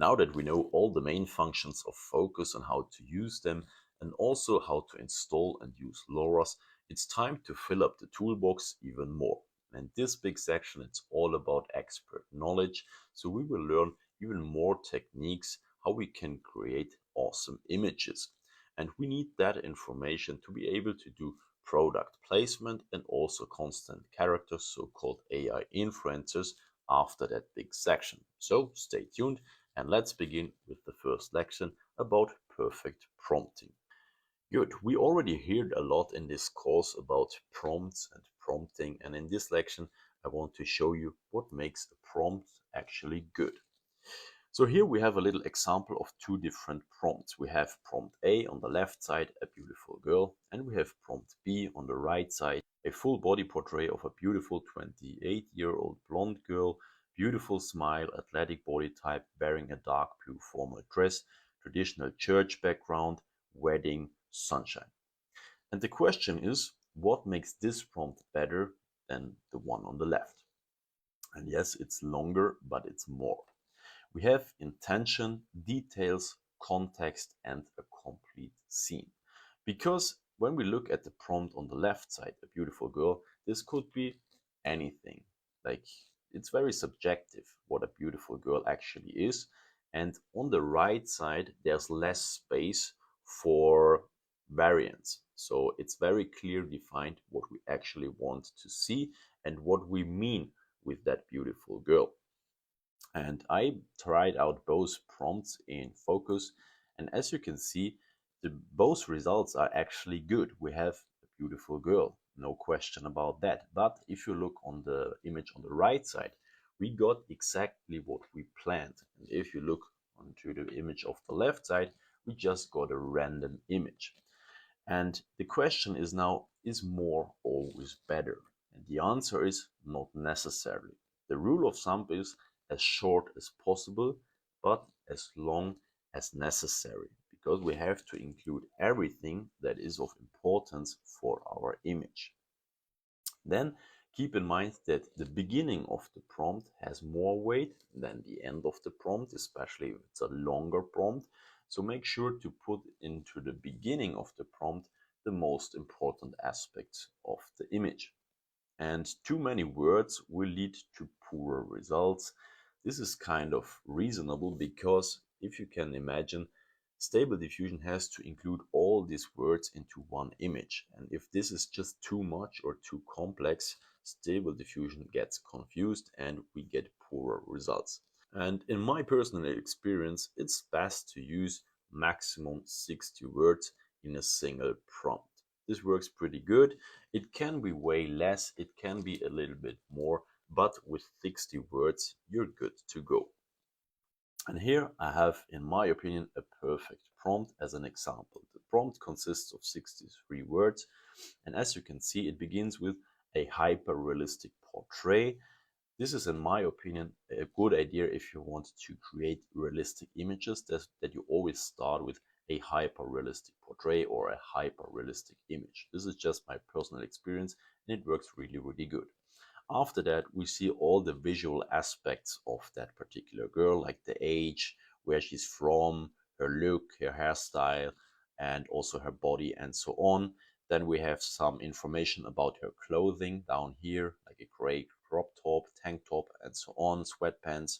Now that we know all the main functions of Focus and how to use them, and also how to install and use LoRa's, it's time to fill up the toolbox even more. And this big section, it's all about expert knowledge. So we will learn even more techniques how we can create awesome images. And we need that information to be able to do product placement and also constant characters, so-called AI influencers, after that big section. So stay tuned and let's begin with the first lection about perfect prompting. Good, we already heard a lot in this course about prompts and prompting, and in this lection I want to show you what makes a prompt actually good. So here we have a little example of two different prompts. We have prompt A on the left side, a beautiful girl, and we have prompt B on the right side, a full body portrait of a beautiful 28-year-old blonde girl, beautiful smile, athletic body type, wearing a dark blue formal dress, traditional church background, wedding, sunshine. And the question is, what makes this prompt better than the one on the left? And yes, it's longer, but it's more. We have intention, details, context, and a complete scene. Because when we look at the prompt on the left side, a beautiful girl, this could be anything. Like, it's very subjective what a beautiful girl actually is. And on the right side, there's less space for variance. So it's very clear defined what we actually want to see and what we mean with that beautiful girl. And I tried out both prompts in Focus, and as you can see, both results are actually good. We have a beautiful girl, no question about that. But if you look on the image on the right side, we got exactly what we planned. And if you look onto the image of the left side, we just got a random image. And the question is now, is more always better? And the answer is not necessarily. The rule of thumb is as short as possible, but as long as necessary, because we have to include everything that is of importance for our image. Then keep in mind that the beginning of the prompt has more weight than the end of the prompt, especially if it's a longer prompt. So make sure to put into the beginning of the prompt the most important aspects of the image. And too many words will lead to poorer results. This is kind of reasonable because if you can imagine, Stable Diffusion has to include all these words into one image. And if this is just too much or too complex, Stable Diffusion gets confused and we get poorer results. And in my personal experience, it's best to use maximum 60 words in a single prompt. This works pretty good. It can be way less, it can be a little bit more, but with 60 words, you're good to go. And here I have, in my opinion, a perfect prompt as an example. The prompt consists of 63 words, and as you can see, it begins with a hyper-realistic portrait. This is, in my opinion, a good idea if you want to create realistic images, that you always start with a hyper-realistic portrait or a hyper-realistic image. This is just my personal experience, and it works really, really good. After that, we see all the visual aspects of that particular girl, like the age, where she's from, her look, her hairstyle, and also her body, and so on. Then we have some information about her clothing down here, like a gray crop top, tank top, and so on, sweatpants.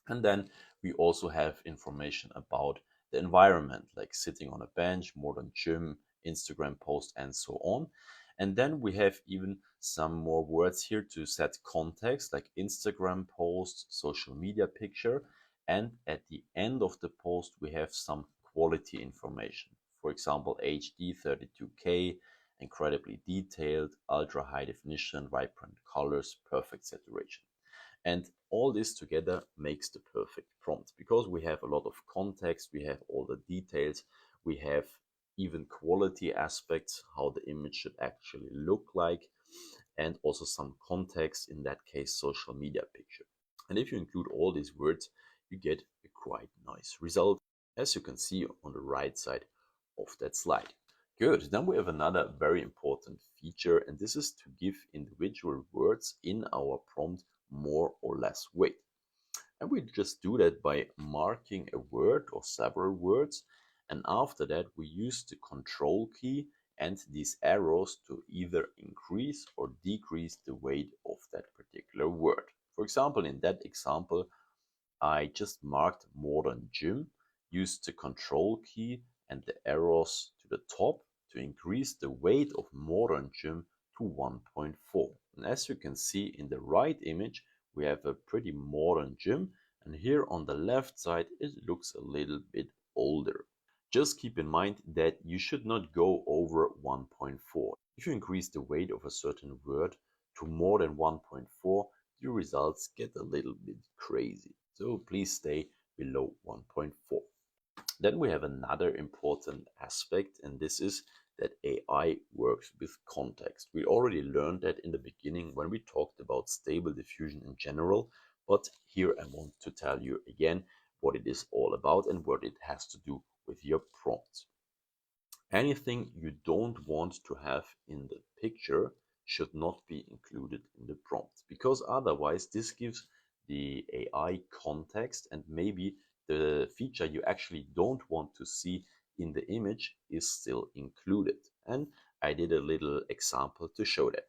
And then we also have information about the environment, like sitting on a bench, modern gym, Instagram post, and so on. And then we have even some more words here to set context, like Instagram post, social media picture. And at the end of the post, we have some quality information. For example, HD 32K, incredibly detailed, ultra high definition, vibrant colors, perfect saturation. And all this together makes the perfect prompt because we have a lot of context, we have all the details, we have even quality aspects, how the image should actually look like, and also some context, in that case, social media picture. And if you include all these words, you get a quite nice result, as you can see on the right side of that slide. Good, then we have another very important feature, and this is to give individual words in our prompt more or less weight. And we just do that by marking a word or several words. And after that, we use the control key and these arrows to either increase or decrease the weight of that particular word. For example, in that example, I just marked modern gym, used the control key and the arrows to the top to increase the weight of modern gym to 1.4. And as you can see in the right image, we have a pretty modern gym, and here on the left side it looks a little bit older. Just keep in mind that you should not go over 1.4. If you increase the weight of a certain word to more than 1.4, your results get a little bit crazy. So please stay below 1.4. Then we have another important aspect, and this is that AI works with context. We already learned that in the beginning when we talked about stable diffusion in general, but here I want to tell you again what it is all about and what it has to do with your prompts. Anything you don't want to have in the picture should not be included in the prompt, because otherwise this gives the AI context, and maybe the feature you actually don't want to see in the image is still included. And I did a little example to show that.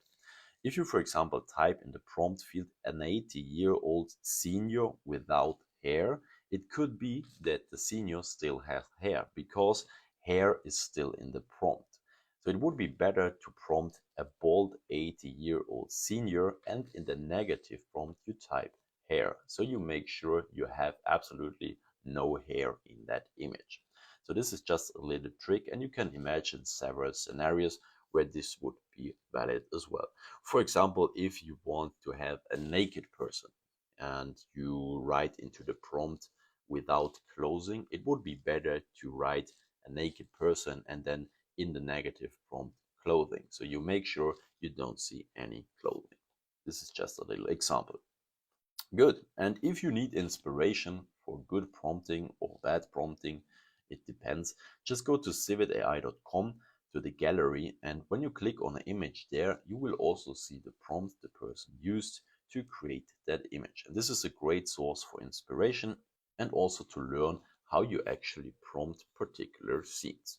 If you, for example, type in the prompt field an 80-year-old senior without hair, it could be that the senior still has hair because hair is still in the prompt. So it would be better to prompt a bald 80-year-old senior, and in the negative prompt you type hair. So you make sure you have absolutely no hair in that image. So this is just a little trick, and you can imagine several scenarios where this would be valid as well. For example, if you want to have a naked person and you write into the prompt without clothing, it would be better to write a naked person and then in the negative prompt clothing. So you make sure you don't see any clothing. This is just a little example. Good. And if you need inspiration for good prompting or bad prompting, it depends. Just go to civitai.com to the gallery, and when you click on an image there, you will also see the prompt the person used to create that image. And this is a great source for inspiration and also to learn how you actually prompt particular scenes.